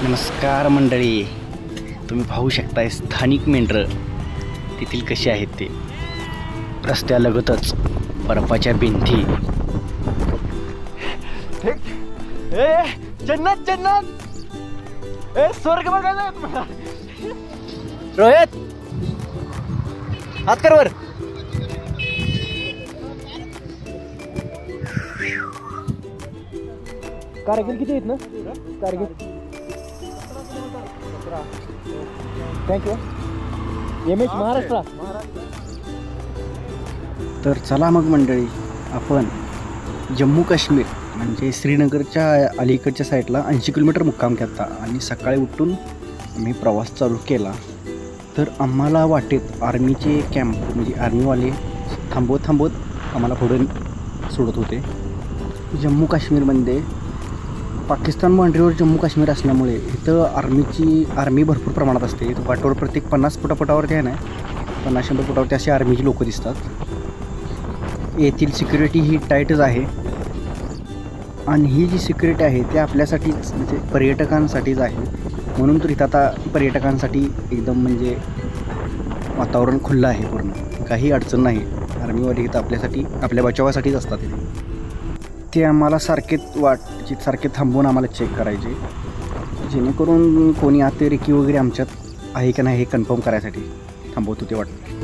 नमस्कार मंडळी, तुम्ही पाहू शकताय स्थानिक मेंढरं तेथील कशी आहेत ते. रस्त्यालगतच बर्फाच्या भिंती. जन्नत जन्नत, स्वर्ग बघायला. रोहित हात कर वर. कारगिल किती आहेत ना? कारगिल थँक्यू. MH महाराष्ट्र. तर चला मग मंडळी, आपण जम्मू काश्मीर म्हणजे श्रीनगरच्या अलीकडच्या साईडला 80 किलोमीटर मुक्काम केला आणि सकाळी उठून आम्ही प्रवास चालू केला. तर आम्हाला वाटेत आर्मीचे कॅम्प म्हणजे आर्मीवाले थांबवत आम्हाला पुढे सोडत होते. जम्मू काश्मीरमध्ये पाकिस्तान बाउंड्रीवर जम्मू काश्मीर असल्यामुळे इथं आर्मी भरपूर प्रमाणात असते. वाटेवर प्रत्येक 50 फुटावरती आहे ना, 50-100 फुटावरती अशी आर्मीची लोकं दिसतात. येथील सिक्युरिटी ही टाईटच आहे आणि ही जी सिक्युरिटी आहे ते आपल्यासाठीच म्हणजे पर्यटकांसाठीच आहे. म्हणून तर इथं आता पर्यटकांसाठी एकदम म्हणजे वातावरण खुलं आहे, पूर्ण काही अडचण नाही. आर्मीवाले इथं आपल्यासाठी आपल्या बचावासाठीच असतात. ते आम्हाला सारखे थांबवून आम्हाला चेक करायचे, जेणेकरून कोणी अतिरेकी वगैरे आमच्यात आहे का नाही हे कन्फर्म करायसाठी थांबवत होते वाटतं.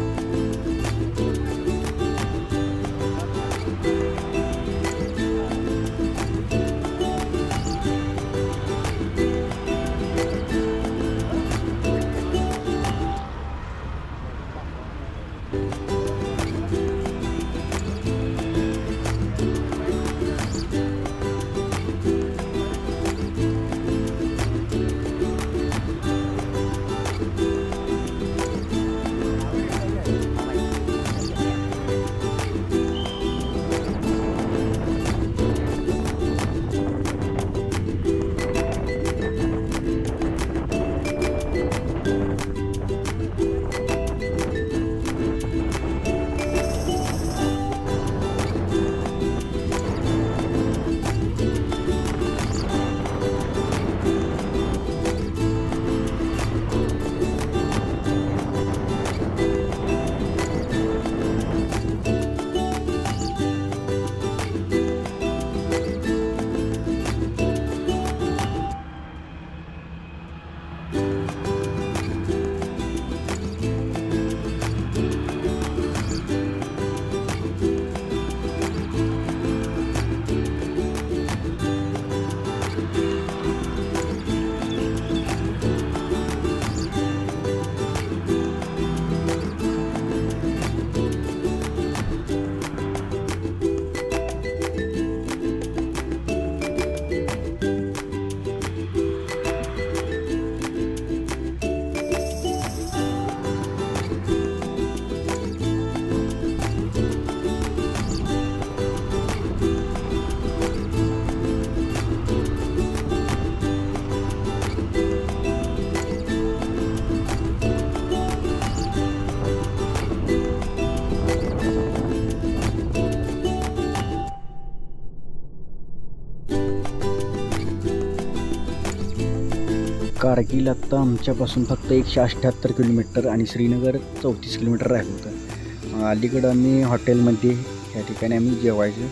कारगिल आत्ता आमच्यापासून फक्त 178 किलोमीटर आणि श्रीनगर 34 किलोमीटर राहिलं होतं. अलीकडं आम्ही हॉटेलमध्ये या ठिकाणी आम्ही जेवायचं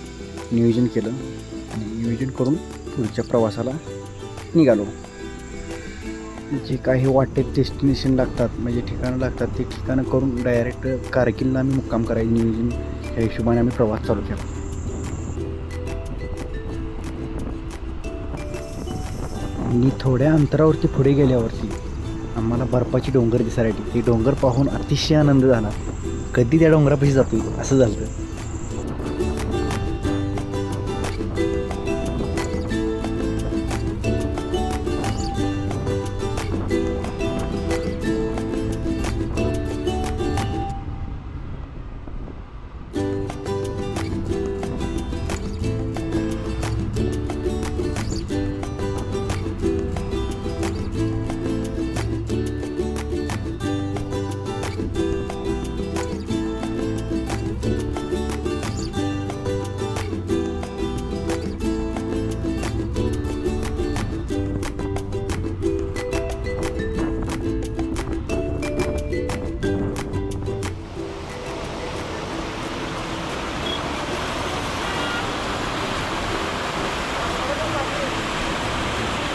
नियोजन केलं आणि नियोजन करून पुढच्या प्रवासाला निघालो. जे काही वाटेत डेस्टिनेशन लागतात म्हणजे ठिकाणं लागतात ते ठिकाणं करून डायरेक्ट कारगिलला आम्ही मुक्काम करायचं नियोजन या हिशोबाने आम्ही प्रवास चालू केला. आणि थोड्या अंतरावरती पुढे गेल्यावरती आम्हाला बर्फाची डोंगर दिसायला. ते डोंगर पाहून अतिशय आनंद झाला. कधी त्या डोंगरापाशी जातो असं झालं.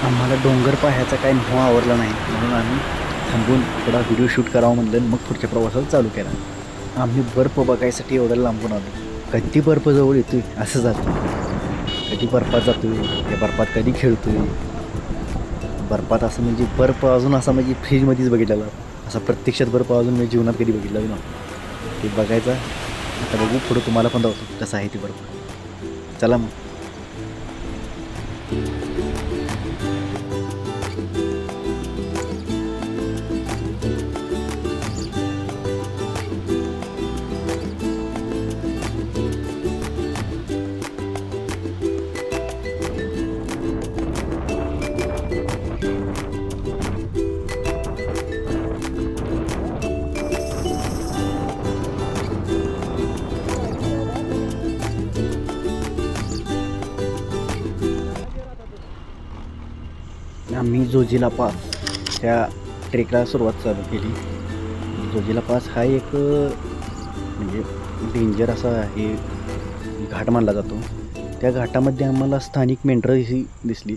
आम्हाला डोंगर पाहायचा काही मोह आवडला नाही, म्हणून आम्ही थांबून थोडा व्हिडिओ शूट करावा म्हणलं आणि मग पुढच्या प्रवासाला चालू केला. आम्ही बर्फ बघायसाठी एवढं लांबून आलो. कधी बर्फ जवळ येतोय असं जातो, कधी बर्फात जातोय, त्या बर्फात कधी खेळतोय. बर्फात असं म्हणजे बर्फ अजून असा म्हणजे फ्रीजमध्येच बघितलेला, असा प्रत्यक्षात बर्फ अजून मी जीवनात कधी बघितला नव्हता. ते बघायचा. आता बघू पुढं तुम्हाला पण दाखवतो कसं आहे ते बर्फ. चला मग. आम्ही जोजिला पास त्या ट्रेकला सुरुवात चालू केली. जोजिला पास हा एक म्हणजे डेंजर असा हे घाट मानला जातो. त्या घाटामध्ये आम्हाला स्थानिक मेंढरं ही दिसली.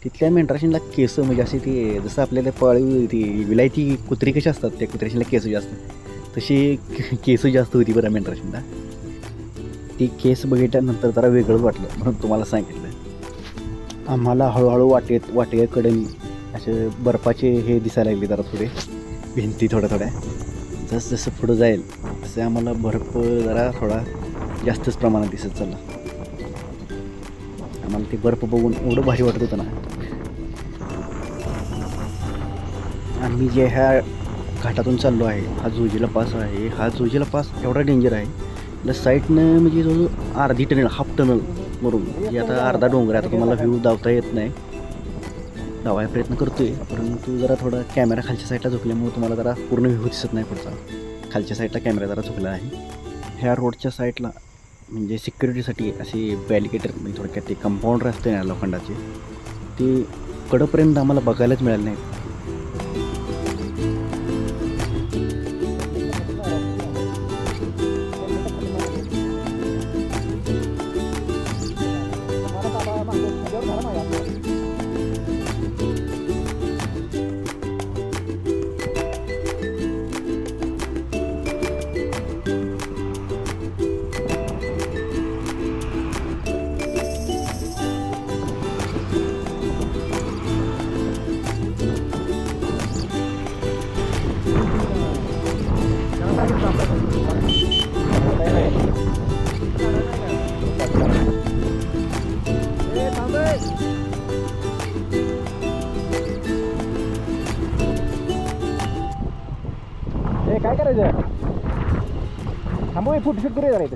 तिथल्या मेंढराशींना केस म्हणजे असे ते जसं आपल्याला पाळीव ती विलायती कुत्री कशी असतात, त्या कुत्र्याशींना केस जास्त, तशी केस जास्त होती बरं मेंढराशींना. ती केस बघितल्यानंतर जरा वेगळंच वाटलं, म्हणून तुम्हाला सांगितलं. आम्हाला हळूहळू वाटेकडेनी असे बर्फाचे हे दिसायला लागले, जरा थोडे भिंती थोड्या जसं जसं पुढं जाईल तसे आम्हाला बर्फ जरा थोडा जास्तच प्रमाणात दिसत चालला. आम्हाला ते बर्फ बघून एवढं भारी वाटत होतं ना. आम्ही जे ह्या घाटातून चाललो आहे, हा जोजिला पास आहे. हा जोजिला पास एवढा डेंजर आहे, साईडनं म्हणजे जो अर्धी टनल, हाफ टनल वरून, म्हणजे आता अर्धा डोंगर आहे. आता तुम्हाला व्ह्यू दावता येत नाही, दावायचा प्रयत्न करतोय, परंतु जरा थोडा कॅमेरा खालच्या साईडला झुकल्यामुळे तुम्हाला जरा पूर्ण व्ह्यू दिसत नाही पुढचा. खालच्या साईडला कॅमेरा जरा झुकला आहे. ह्या रोडच्या साईडला म्हणजे सिक्युरिटीसाठी असे बॅरिकेटर, म्हणजे थोडक्यात ते कंपाऊंडर असते ना लोखंडाचे, ते कडपर्यंत आम्हाला बघायलाच मिळाले नाहीत. काय करायचं, थांबू, फोटोशूट करूया जरा इथं.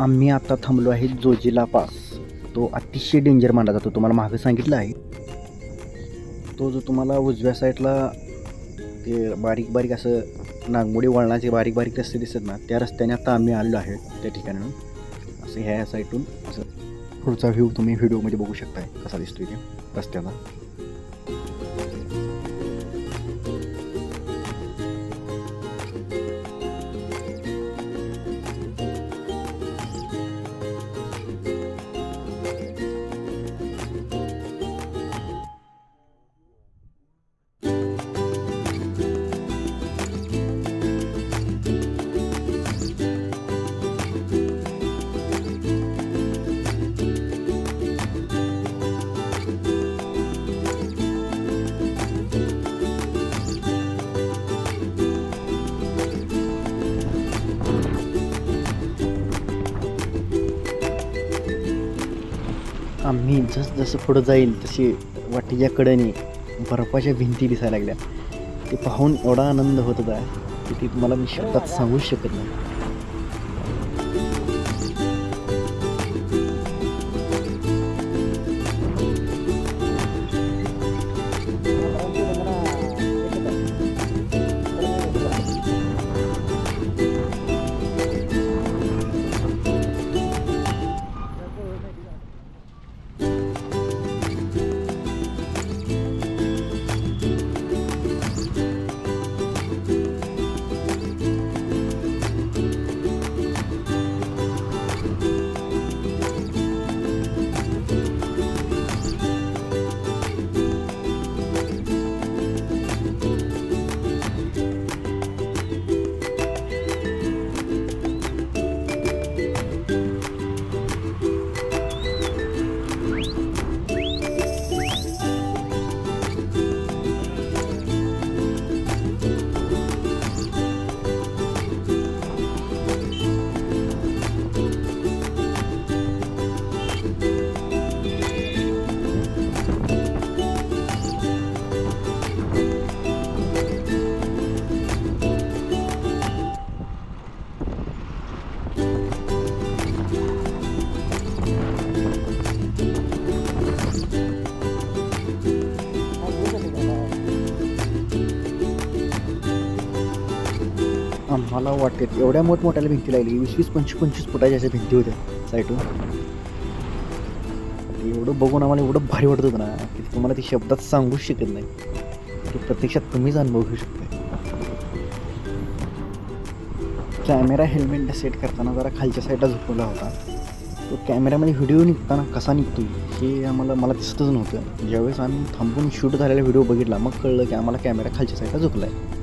आम्ही आता थांबलो आहे जोजिला पास. तो अतिशय डेंजर मानला जातो, तुम्हाला मागं सांगितलं आहे. तो जो तुम्हाला उजव्या साईडला ते बारीक बारीक असं नागमोडी वळणाचे बारीक बारीक रस्ते दिसत ना, त्या रस्त्याने आता आम्ही आलेलो आहे त्या ठिकाणी. असं ह्या साईडून असं पुढचा व्ह्यू तुम्ही व्हिडिओमध्ये बघू शकताय कसा दिसतोय ते रस्त्याचा. आम्ही जसं पुढं जाईल तशी वाटेच्या कडेने बर्फाच्या भिंती दिसायला लागल्या. ते पाहून एवढा आनंद होत होता की ते तुम्हाला मी शब्दात सांगूच शकत नाही. मला वाटते एवढ्या मोठमोठ्याला भिंती लागली, 20-25 फुटाच्या अशा भिंती होत्या साईडवर. एवढं बघून आम्हाला एवढं भारी वाटत होतं ना की तुम्हाला ती शब्दात सांगूच शकत नाही. ते प्रत्यक्षात तुम्हीच अनुभव घेऊ शकता. कॅमेरा हेल्मेट सेट करताना जरा खालच्या साईडला झुकवला होता. तो कॅमेऱ्यामध्ये व्हिडिओ निघताना कसा निघतो हे मला दिसतच नव्हतं. ज्यावेळेस आम्ही थांबून शूट झालेला व्हिडिओ बघितला मग कळलं की आम्हाला कॅमेरा खालच्या साईडला झुकला आहे.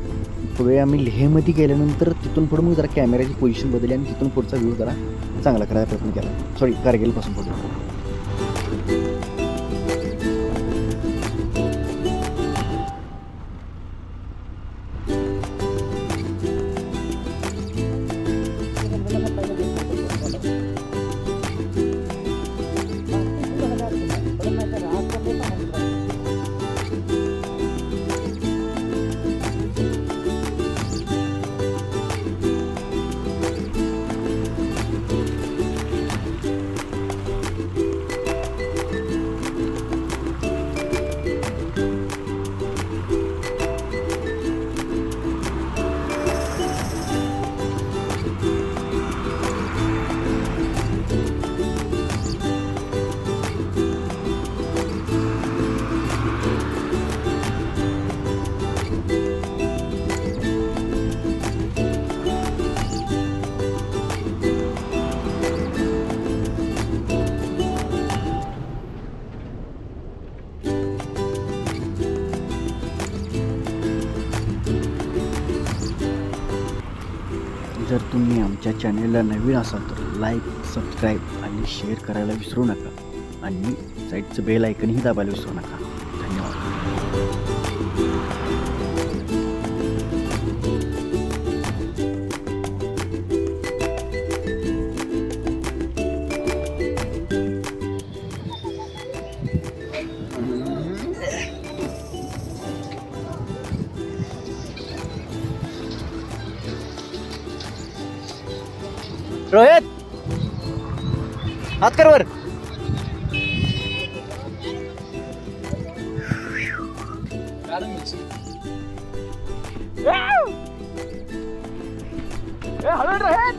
पुढे आम्ही लेहमध्ये गेल्यानंतर तिथून पुढे मग जरा कॅमेऱ्याची पोझिशन बदलली आणि तिथून पुढचा व्ह्यू जरा चांगला करायचा प्रयत्न केला. सॉरी, कारगिलपासून पुढे. जर तुम्ही आमच्या चॅनेलला नवीन असाल तर लाईक, सबस्क्राईब आणि शेअर करायला विसरू नका आणि साईडचं बेल आयकनही दाबायला विसरू नका. धन्यवाद. रोहित, हात कर वर. हळू रोहित.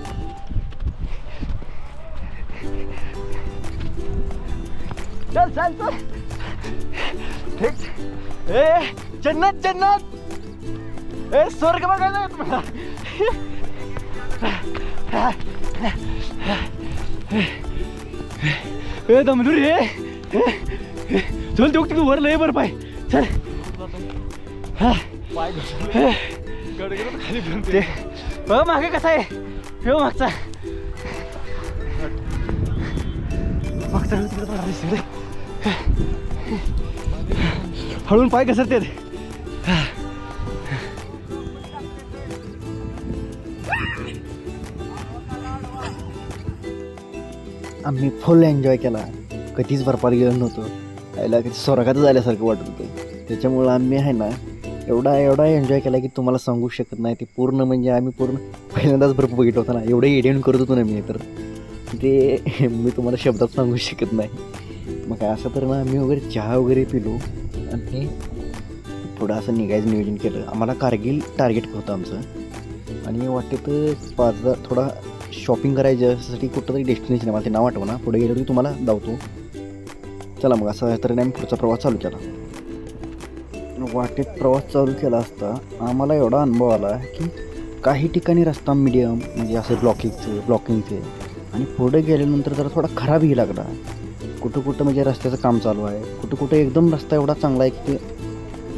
चल चल चल. ठीक. जन्नत जन्नत. स्वर्ग बघायला तुम्हाला. दमलू रे. चल तू तू वर लय बर पाय. चल. मागे कसा आहे हे मागचा हळून पाय घसरते. आम्ही फुल एन्जॉय केला. कधीच बर्फात गेलो नव्हतो. यायला कधी स्वर्गातच आल्यासारखं वाटत होतं. त्याच्यामुळं आम्ही आहे ना एवढा एन्जॉय केला की तुम्हाला सांगू शकत नाही. ते पूर्ण म्हणजे आम्ही पूर्ण पहिल्यांदाच बर्फ बघितला होता ना. एवढं एडियन करत होतो ना मी, तर ते मी तुम्हाला शब्दात सांगू शकत नाही. मग असं तर ना आम्ही वगैरे चहा वगैरे पिलो आणि थोडं असं निघायचं नियोजन केलं. आम्हाला कारगिल टार्गेट होतं आमचं आणि वाटते तर थोडा शॉपिंग करायच्यासाठी कुठं तरी डेस्टिनेशन आहे. मला ते नाव आठवं ना. पुढे गेलं तरी तुम्हाला दावतो. चला मग असं तरी आम्ही पुढचा प्रवास चालू केला. वाटेत प्रवास चालू केला असता आम्हाला एवढा अनुभव आला की काही ठिकाणी रस्ता मीडियम म्हणजे असं ब्लॉकिंगचे आणि पुढे गेल्यानंतर जरा थोडा खराबही लागला. कुठं म्हणजे रस्त्याचं काम चालू आहे. कुठं एकदम रस्ता एवढा चांगला आहे की ते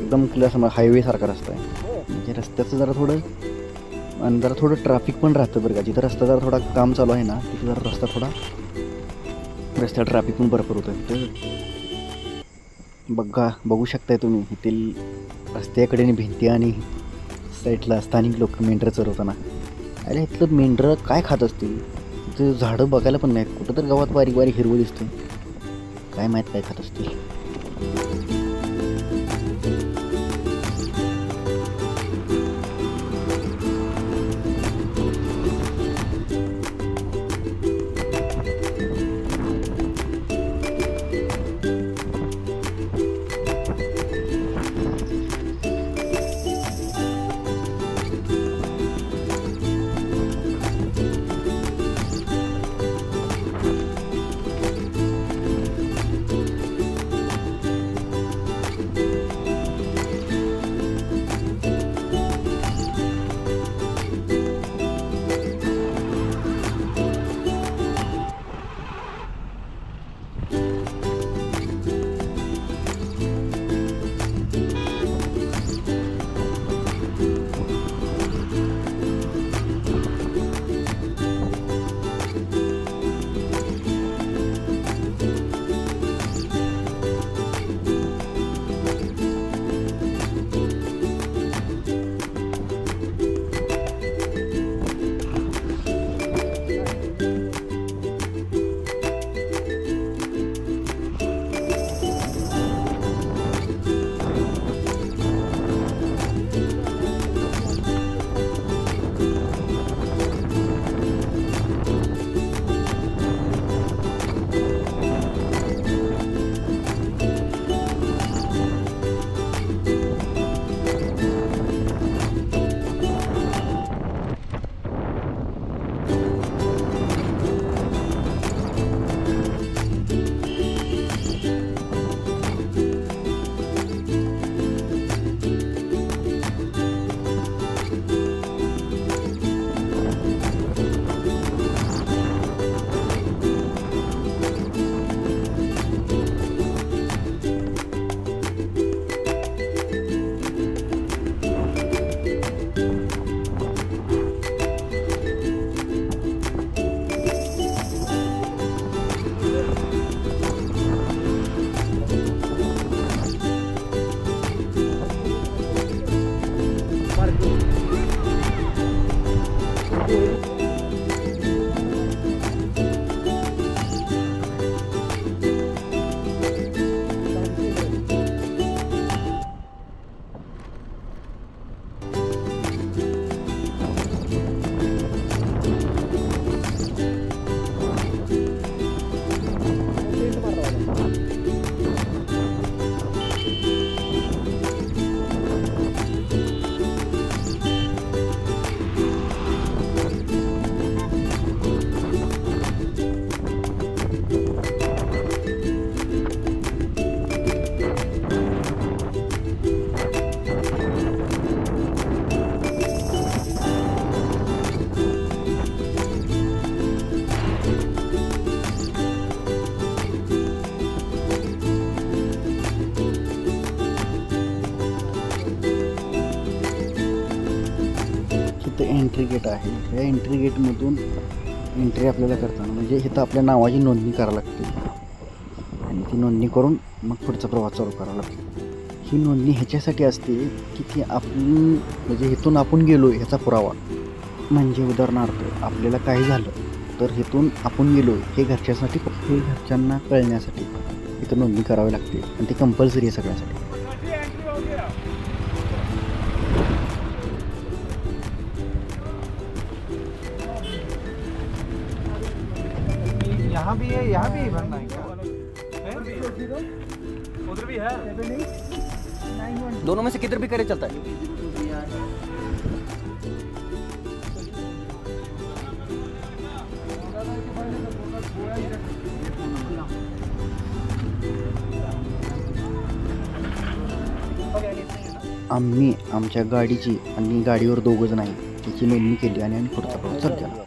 एकदम क्लिअर हायवेसारखा रस्ता आहे. म्हणजे रस्त्याचं जरा थोडं आणि जरा थोडं ट्रॅफिक पण राहतं बरं का. जिथं रस्ता जरा थोडा काम चालू आहे ना तिथं जरा रस्त्यात ट्रॅफिक पण भरपूर होतं. तर बघू शकताय तुम्ही येथील रस्त्याकडे भिंती आणि साईडला स्थानिक लोक मेंढरं चरवताना. अरे इथलं मेंढरं काय खात असतील. तिथं झाडं बघायला पण नाहीत. कुठं तर गावात बारीक हिरवं दिसतं. काय माहीत काय खात असतील. एंट्री गेट आहे. ह्या एंट्री गेटमधून एंट्री आपल्याला करताना म्हणजे इथं आपल्या नावाची नोंदणी करावी लागते आणि ती नोंदणी करून मग पुढचा प्रवास चालू करावा लागतो. ही नोंदणी ह्याच्यासाठी असते की ती आपण म्हणजे इथून आपण गेलो ह्याचा पुरावा. म्हणजे उदाहरणार्थ आपल्याला काही झालं तर इथून आपण गेलो हे घरच्यांना कळण्यासाठी इथं नोंदणी करावी लागते आणि ती कंपल्सरी आहे सगळ्यासाठी. यहाँ भी है, यहाँ भी भरना है क्या? उधर भी है। दोनों में से किधर भी करे चलता है. आम्ही आमच्या गाडीची आणि गाडीवर दोघं नाही त्याची नोंदणी केली आणि आम्ही पुढचा प्रवास चालू केला.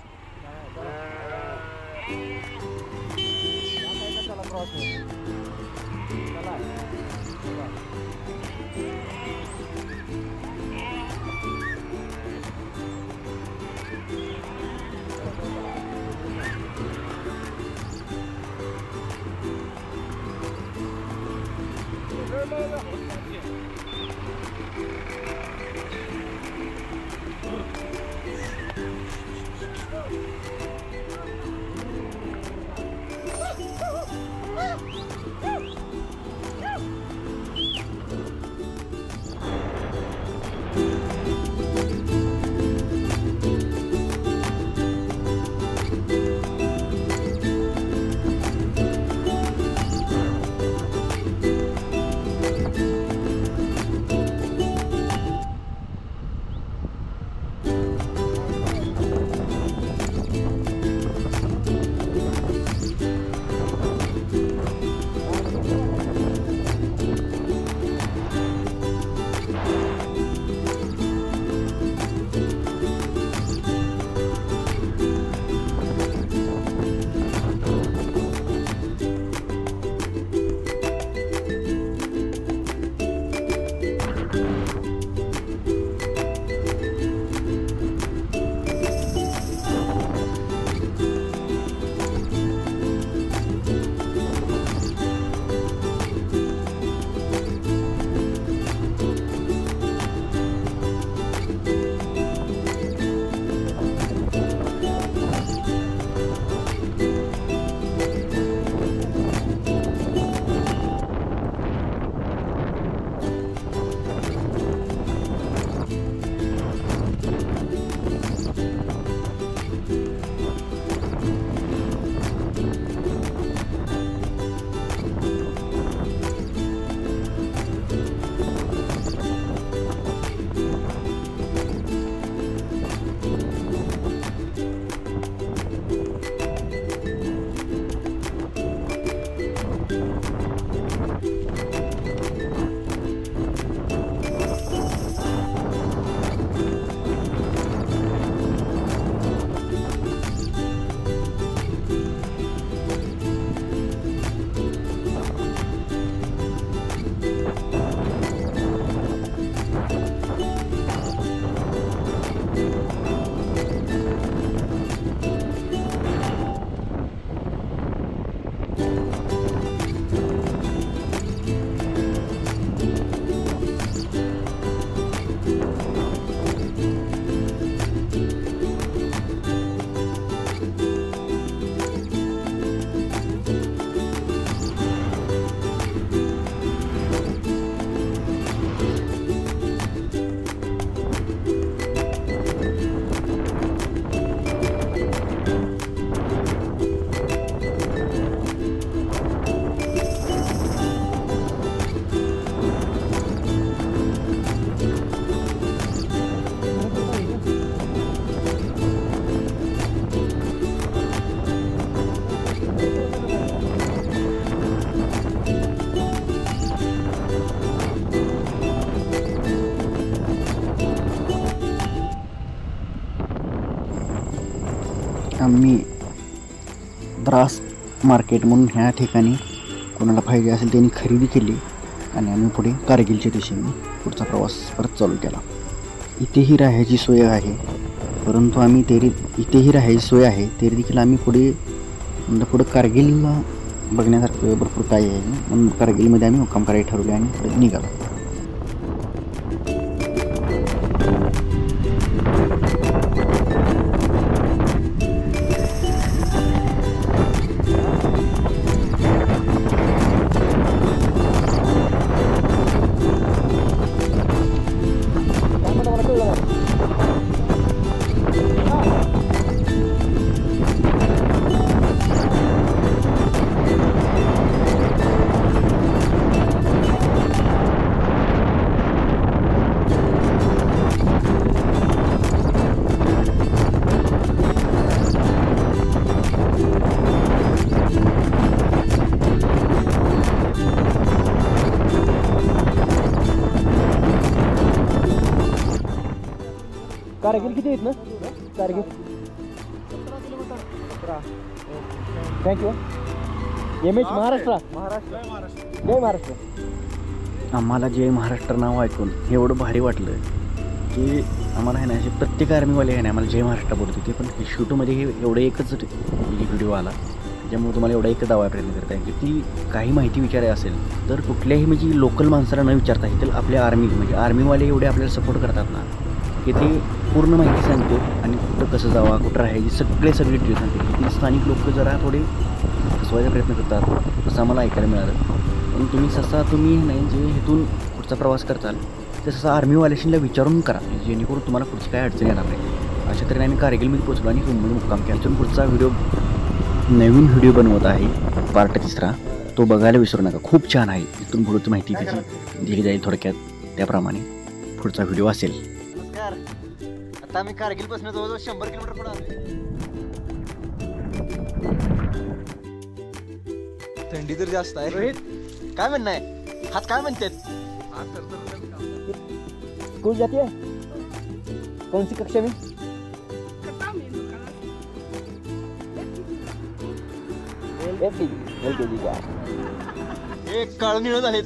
आम्ही द्रास मार्केट म्हणून ह्या ठिकाणी कोणाला पाहिजे असेल त्यांनी खरेदी केली आणि आम्ही पुढे कारगिलच्या दिशेने पुढचा प्रवास परत चालू केला. इथेही राहायची सोय आहे. परंतु आम्ही तेरी इथेही राहायची सोय आहे, तरी देखील आम्ही पुढं कारगिलला बघण्यासारखं भरपूर काही आहे म्हणून कारगिलमध्ये आम्ही मुक्काम करायला ठरवले आणि पुढे निघालो. कारगिल किती आहेत ना कारगिल? थँक्यू. MH महाराष्ट्र. जय महाराष्ट्र. आम्हाला जय महाराष्ट्र नाव ऐकून एवढं भारी वाटलं की आम्हाला आहे ना असे प्रत्येक आर्मीवाले आहे ना आम्हाला जय महाराष्ट्र बोलत होते, पण शूटमध्ये हे एवढं एकच व्हिडिओ आला त्यामुळे तुम्हाला एवढा एकच दावा प्रयत्न करता येईल की ती काही माहिती विचारायची असेल तर कुठल्याही म्हणजे लोकल माणसाला न विचारता येईल आपल्या आर्मी म्हणजे आर्मीवाले एवढे आपल्याला सपोर्ट करतात ना की ते पूर्ण माहिती सांगते आणि कुठं कसं जावा कुठं राहायची सगळे डिटेल सांगते. ती स्थानिक लोक जरा थोडे फसवायचा प्रयत्न करतात असं आम्हाला ऐकायला मिळालं. पण तुम्ही नाही जे इथून पुढचा प्रवास करताल ते तसं आर्मीवाल्याशीला विचारून करा जेणेकरून तुम्हाला पुढची काय अडचण येणार नाही. अशा तऱ्हेने आम्ही कारगिलमध्ये पोहोचलो आणि रूममध्ये मुक्काम केला. इथून पुढचा नवीन व्हिडिओ बनवत आहे पार्ट 3. तो बघायला विसरू नका, खूप छान आहे. इथून पुढची माहिती त्याची दिली जाईल थोडक्यात, त्याप्रमाणे पुढचा व्हिडिओ असेल. आता आम्ही कारगिलपासून जवळजवळ 100 किलोमीटर पुढे आलो. थंडी तर जास्त आहे. रोहित काय म्हणणं आहे? हात काय म्हणतात? स्कूल जाती है? कौन सी कक्षा में? LKG का. एक काळ निळ झालेत,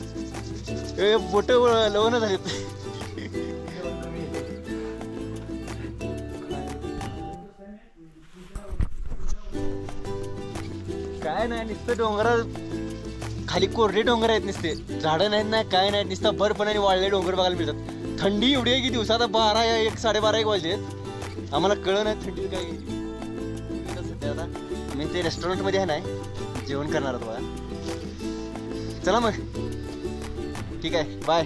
बोट लवण झालेत. काय नाही नुसतं डोंगरा खाली कोरडे डोंगर आहेत, नुसते झाडं नाहीत ना काय नाही, नुसतं बर्फ आणि वाळले डोंगर बघायला मिळतात. थंडी एवढी आहे की दिवसात 12 या 1 12:30 वाजले आहेत. आम्हाला कळलं नाही थंडी काय. सध्या आता मी ते रेस्टॉरंटमध्ये आहे ना जेवण करणार होतो बघा. चला मग ठीक आहे, बाय.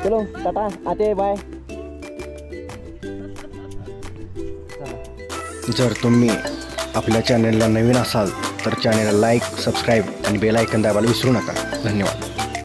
चलो टाटा, आते बाय. जर तुम्ही आपल्या चॅनलला नवीन असाल तर चॅनलला लाईक, सबस्क्राईब आणि बेल आयकॉन दाबायला विसरू नका. धन्यवाद.